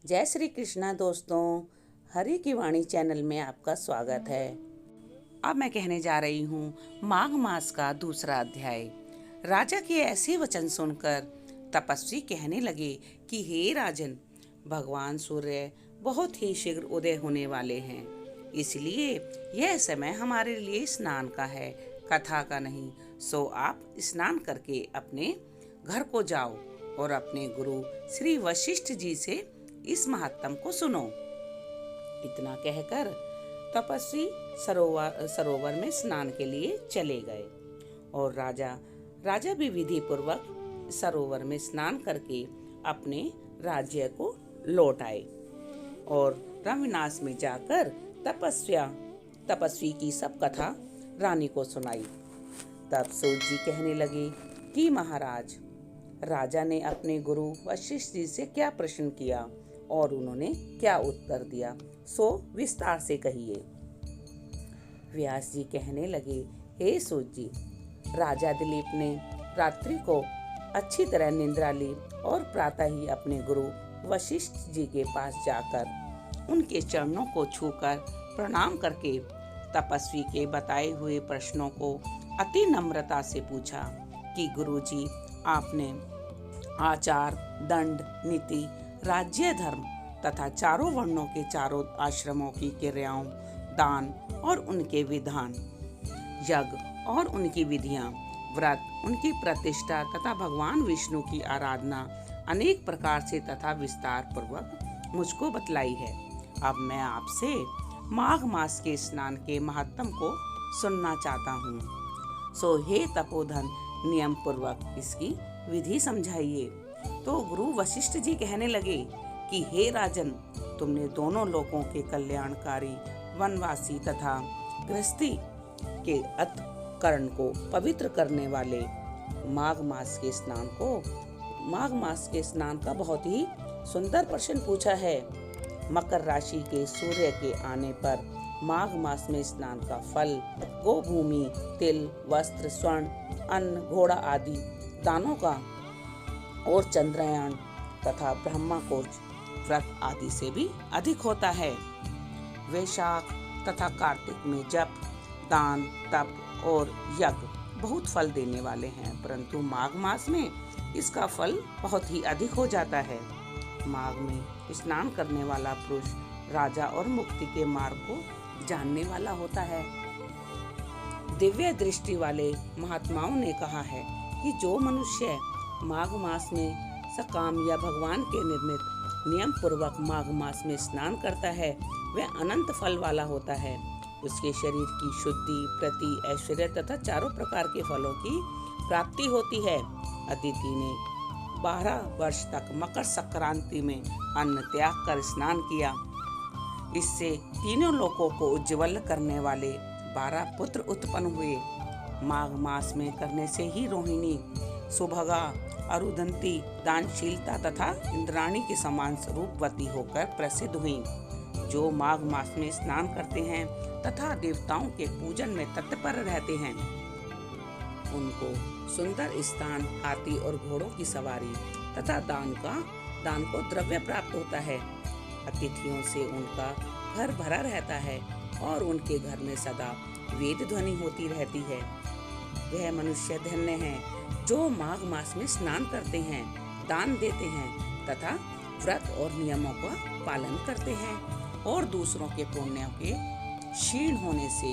जय श्री कृष्णा दोस्तों, हरि की वाणी चैनल में आपका स्वागत है। अब मैं कहने जा रही हूँ माघ मास का दूसरा अध्याय। राजा के ऐसे वचन सुनकर तपस्वी कहने लगे कि हे राजन, भगवान सूर्य बहुत ही शीघ्र उदय होने वाले हैं, इसलिए यह समय हमारे लिए स्नान का है, कथा का नहीं। सो आप स्नान करके अपने घर को जाओ और अपने गुरु श्री वशिष्ठ जी से इस महात्म को सुनो। इतना कहकर तपस्वी सरोवर में स्नान के लिए चले गए और राजा भी विधि पूर्वक सरोवर में स्नान करके अपने राज्य को लौट आए और रविनाश में जाकर तपस्वी की सब कथा रानी को सुनाई। तब सूत जी कहने लगे कि महाराज, राजा ने अपने गुरु वशिष्ठ जी से क्या प्रश्न किया और उन्होंने क्या उत्तर दिया, सो विस्तार से कहिए। व्यास जी कहने लगे, हे सूत जी, राजा दिलीप ने रात्रि को अच्छी तरह निद्रा ली और प्रातः ही अपने गुरु वशिष्ठ जी के पास जाकर उनके चरणों को छूकर प्रणाम करके तपस्वी के बताए हुए प्रश्नों को अति नम्रता से पूछा कि गुरुजी, आपने आचार, दंड, नीति, राज्य, धर्म तथा चारों वर्णों के चारों आश्रमों की क्रियाओं, दान और उनके विधान, यज्ञ और उनकी विधियां, व्रत, उनकी प्रतिष्ठा तथा भगवान विष्णु की आराधना अनेक प्रकार से तथा विस्तार पूर्वक मुझको बतलाई है। अब मैं आपसे माघ मास के स्नान के महत्व को सुनना चाहता हूँ। सो हे तपोधन, नियम पूर्वक इसकी विधि समझाइए। तो गुरु वशिष्ठ जी कहने लगे कि हे राजन, तुमने दोनों लोकों के कल्याणकारी, वनवासी तथा गृहस्थी के अंतःकरण को पवित्र करने वाले माघ मास के स्नान का बहुत ही सुंदर प्रश्न पूछा है। मकर राशि के सूर्य के आने पर माघ मास में स्नान का फल गोभूमि, तिल, वस्त्र, स्वर्ण, अन्न, घोड़ा आदि दानों का और चंद्रयान तथा ब्रह्मा को व्रत आदि से भी अधिक होता है। वैशाख तथा कार्तिक में जप, दान, तप और यज्ञ बहुत फल देने वाले हैं, परंतु माघ मास में इसका फल बहुत ही अधिक हो जाता है। माघ में स्नान करने वाला पुरुष राजा और मुक्ति के मार्ग को जानने वाला होता है। दिव्य दृष्टि वाले महात्माओं ने कहा है कि जो मनुष्य माघ मास में सकाम या भगवान के निर्मित नियम पूर्वक माघ मास में स्नान करता है, वह अनंत फल वाला होता है। उसके शरीर की शुद्धि, प्रति, ऐश्वर्य तथा चारों प्रकार के फलों की प्राप्ति होती है। अदिति ने 12 वर्ष तक मकर संक्रांति में अन्न त्याग कर स्नान किया। इससे तीनों लोकों को उज्ज्वल करने वाले 12 पुत्र उत्पन्न हुए। माघ मास में करने से ही रोहिणी, सुभगा, अरुंधति दानशीलता तथा इंद्राणी के समान स्वरूपवती होकर प्रसिद्ध हुई। जो माघ मास में स्नान करते हैं तथा देवताओं के पूजन में तत्पर रहते हैं, उनको सुंदर स्थान, हाथी और घोड़ों की सवारी तथा दान को द्रव्य प्राप्त होता है। अतिथियों से उनका घर भरा रहता है और उनके घर में सदा वेद ध्वनि होती रहती है। वह मनुष्य धन्य है जो माघ मास में स्नान करते हैं, दान देते हैं तथा व्रत और नियमों का पालन करते हैं और दूसरों के पुण्यों के क्षीण होने से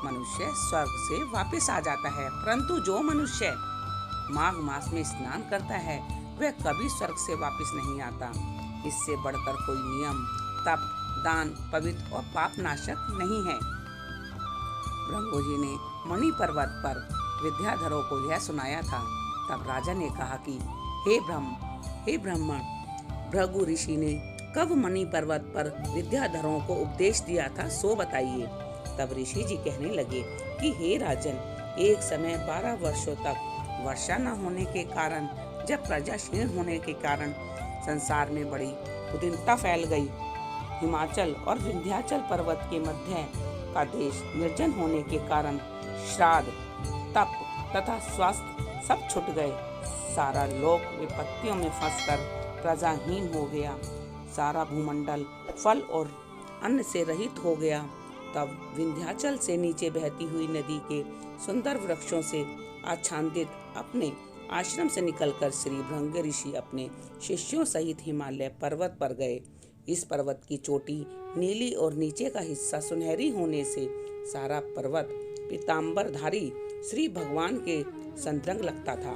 मनुष्य स्वर्ग से वापस आ जाता है। परंतु जो मनुष्य माघ मास में स्नान करता है, वह कभी स्वर्ग से वापस नहीं आता। इससे बढ़कर कोई नियम, तप, दान पवित्र और पाप नाशक नहीं है। ब्रह्मा जी ने मणि पर्वत पर विद्याधरों को यह सुनाया था। तब राजा ने कहा कि हे ब्राह्मण, भृगु ऋषि ने कब मणि पर्वत पर विद्याधरों को उपदेश दिया था, सो बताइए। तब ऋषि जी कहने लगे कि हे राजन, एक समय 12 वर्षों तक वर्षा न होने के कारण, जब प्रजा क्षीण होने के कारण संसार में बड़ी उद्विग्नता फैल गई, हिमाचल और विंध्याचल पर्वत के मध्य का देश निर्जन होने के कारण श्राद्ध, तप तथा स्वास्थ्य सब छूट गए। सारा लोक विपत्तियों में फंसकर प्रजाहीन हो गया। सारा भूमंडल फल और अन्न से रहित हो गया, तब विंध्याचल से नीचे बहती हुई नदी के सुंदर वृक्षों से आच्छादित अपने आश्रम से निकलकर श्री भृंग ऋषि अपने शिष्यों सहित हिमालय पर्वत पर गए। इस पर्वत की चोटी नीली और नीचे का हिस्सा सुनहरी होने से सारा पर्वत पीतांबरधारी श्री भगवान के संतरंग लगता था।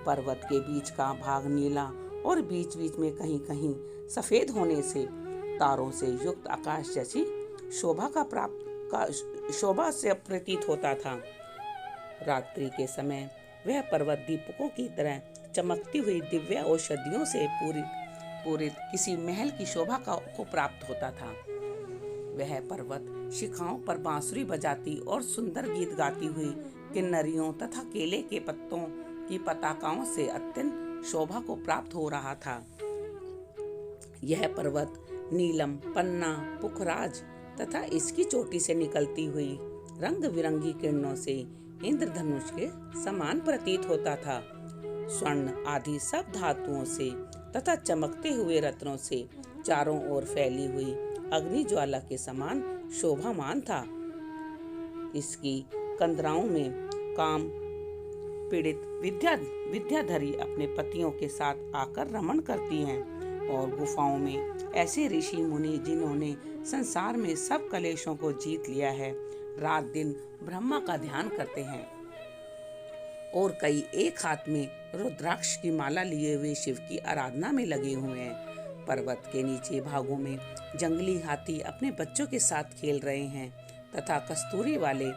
पर्वत के बीच का भाग नीला और बीच बीच में कहीं कहीं सफेद होने से तारों से युक्त आकाश जैसी शोभा से प्रतीत होता था। रात्रि के समय वह पर्वत दीपकों की तरह चमकती हुई दिव्य औषधियों से पूरी किसी महल की शोभा को प्राप्त होता था। वह पर्वत शिखाओं पर बांसुरी बजाती और सुंदर गीत गाती हुई किन्नरियों तथा केले के पत्तों की पताकाओं से अत्यंत शोभा को प्राप्त हो रहा था। यह पर्वत नीलम, पन्ना, पुखराज तथा इसकी चोटी से निकलती हुई रंग बिरंगी किरणों से इंद्रधनुष के समान प्रतीत होता था। स्वर्ण आदि सब धातुओं से तथा चमकते हुए रत्नों से चारों ओर फैली हुई अग्नि ज्वाला के समान शोभामान था। इसकी कंदराओं में काम पीड़ित विद्याधरी अपने पतियों के साथ आकर रमण करती हैं और गुफाओं में ऐसे ऋषि मुनि जिन्होंने संसार में सब कलेशों को जीत लिया है, रात दिन ब्रह्मा का ध्यान करते हैं और कई एक हाथ में रुद्राक्ष की माला लिए हुए शिव की आराधना में लगे हुए हैं। पर्वत के नीचे भागों में जंगली हाथी अपने बच्चों के साथ खेल रहे हैं तथा कस्तूरी वाले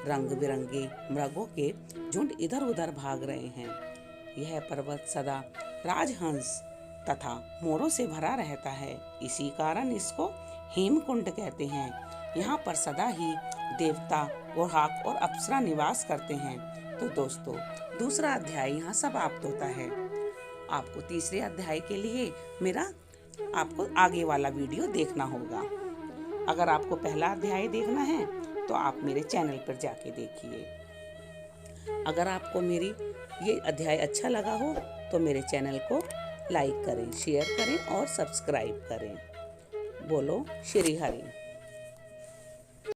रंग बिरंगे मृगों के झुंड इधर उधर भाग रहे हैं। यह पर्वत सदा राजहंस तथा मोरों से भरा रहता है, इसी कारण इसको हेमकुंड कहते हैं। यहाँ पर सदा ही देवता, गुहाक और अप्सरा निवास करते हैं। तो दोस्तों, दूसरा अध्याय यहाँ समाप्त होता है। आपको तीसरे अध्याय के लिए आपको आगे वाला वीडियो देखना होगा। अगर आपको पहला अध्याय देखना है तो आप मेरे चैनल पर जाके देखिए। अगर आपको मेरी ये अध्याय अच्छा लगा हो तो मेरे चैनल को लाइक करें, शेयर करें और सब्सक्राइब करें। बोलो श्री हरि।